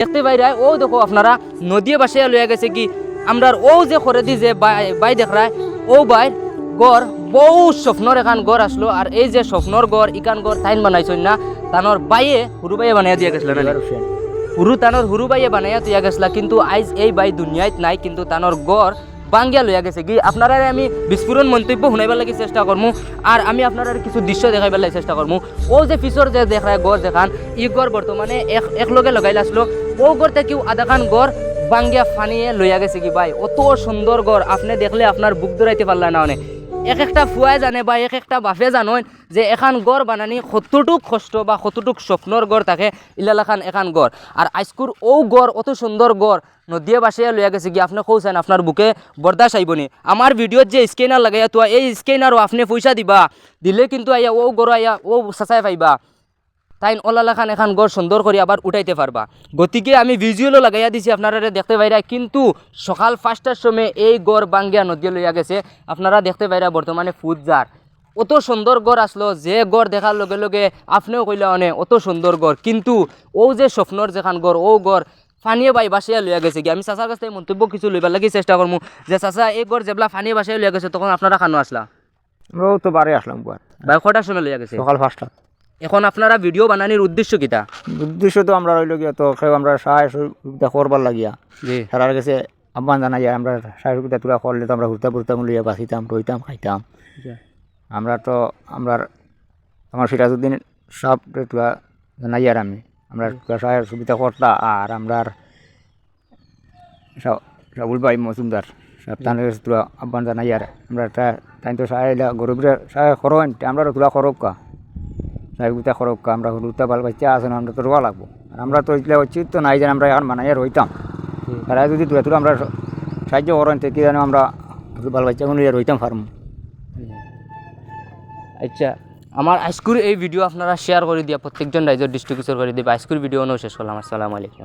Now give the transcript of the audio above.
দেখতে বাইরে ও দেখো আপনারা নদী বাসিয়া লইয়া গেছে কি আমরা ও যে করে দি যে বাই দেখরায় ও বাইর গড় বহু স্বপ্নর এখান গড় আসলো। আর এই যে স্বপ্নর গড় ইকান গড় তাইন বানাইছেন না, তানোর বাইয়ে হুরু বাইয়ে বানাইয়া দিয়া গেছিল না, হুরু তানোর হুরু বাইয়ে বানাইয়া দিয়া গেছিলা। কিন্তু আইজ এই বাই দুনিয়াত নাই, কিন্তু তানোর গড় বাঙ্গিয়া লইয়া গেছে কি। আপনারা আমি বিস্ফোরণ মন্তব্য শুনাইবার লাগি চেষ্টা করমু, আর আমি আপনারা কিছু দৃশ্য দেখাইবার লাগি চেষ্টা করমু। ও যে পিছর যে দেখায় গড় যেখান ই গড় বর্তমানে একলগে লগাইলে আসলো, ও গড় থেকেও আধাখান গড় বাঙ্গিয়া ফানিয়ে লইয়া গেছে কি ভাই। অত সুন্দর গড় আপনি দেখলে আপনার বুক দৌড়াইতে পারলা না। অনেক এক একটা ফুয়াই জানে বা এক একটা বাপে জানেন যে এখান গড় বানানি কতটুক কষ্ট বা কতটুক স্বপ্নর গড় থাকে ইলালাখান এখান গড়। আর আইসকুর ও গড় অত সুন্দর গড় নদীয়ে বাসিয়া লইয়া গেছে কি আপনি কৌছেন আপনার বুকে বরদাস আইবনি। আমার ভিডিওত যে স্ক্যানার লাগাইয়া তো এই স্ক্যানারও আপনি পয়সা দিবা, দিলে কিন্তু আইয়া ও গড় আইয়া ও চাচাই পাইবা, তাই ওলালাখান এখান গড় সুন্দর করে আবার উঠাইতে পারবা। গতিকে আমি ভিজুয়ালও লাগাইয়া দিছি আপনারা দেখতে পাইরা, কিন্তু সকাল 5টার সময় এই গড় বাঙ্গিয়া নদী লইয়া গেছে। আপনারা দেখতে পাইরা বর্তমানে ফুটজার অত সুন্দর গড় আসলো, যে গড় দেখার লগে লগে আপনিও কইলা অনেক অত সুন্দর গড়, কিন্তু ও যে স্বপ্নর যেখান গড় ও গড় ফানিয়ে বাই বাসিয়া লইয়া গেছে কি। আমি চাচার কাছ থেকে মন্তব্য কিছু লইবার লাগি চেষ্টা করবো যে চাচা এই গড় যেবলা ফানিয়ে বাসিয়া লইয়া গেছে তখন আপনারা খানো আসলা? আমরাও তো বারে আসলাম ভাই কটার সময় লইয়া গেছে? সকাল 5টা। এখন আপনারা ভিডিও বানানোর উদ্দেশ্য কিটা? উদ্দেশ্য তো আমরা রইল গিয়া তো সেও আমরা সাহায্য সুবিধা করবার লাগিয়া জি সারার কাছে আহ্বান জানাই যায়। আমরা সাহায্য সুবিধা তোরা করলে তো আমরা ঘুরতে ঘুরতাম লইয়া বাঁচিতাম রইতাম খাইতাম। আমরা তো আমার সিরাজউদ্দিন সব তোরা জানাই আর আমরা সাহায্য সুবিধা করতাম। আর আমরা রাবুল ভাই মজুমদার সব তাদের কাছে তোরা আহ্বান জানাই আর আমরা তাই তো সাহায্য গরিবের সাহায্য করেন, আমরা তোরা করব কা সাহেবগুতা খরক আমরা হলুদটা বাল বাচ্চা আসেন, আমরা তো রোয়া লাগবো। আর আমরা তো এগুলো উচিত তো নাই যেন আমরা এখন মানাইয়া রইতাম। তারা যদি দূরে দূরে আমরা সাহায্য করেন থেকে যেন আমরা বাল বাচ্চাগুলো রইতাম ফার্ম। আচ্ছা, আমার আইস্কুর এই ভিডিও আপনারা শেয়ার করে দিয়া প্রত্যেকজন রাইজর ডিস্ট্রিবিউশন করে দিবে। আইস্কুর ভিডিও শেষ করলাম। আসসালামু আলাইকুম।